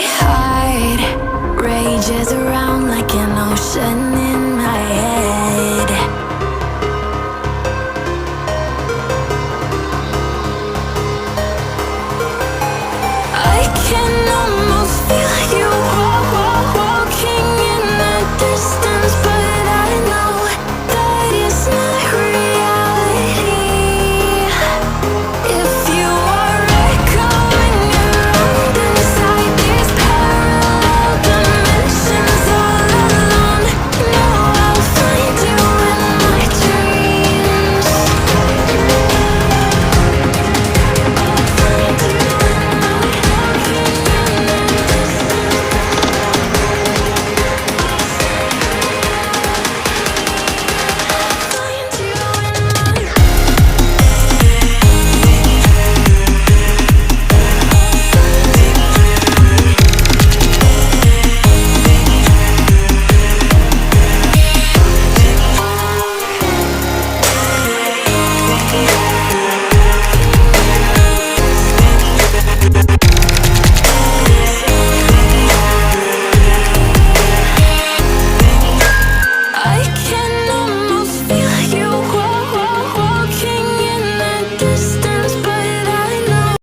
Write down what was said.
heart rages around like an ocean in my head. I can almost feel you walking in the distance, but I know that it's not reality. If you are echoing around inside these parallel dimensions all alone, know I'll find you in my dreams. I'll find you in my walking in the find you in my I can't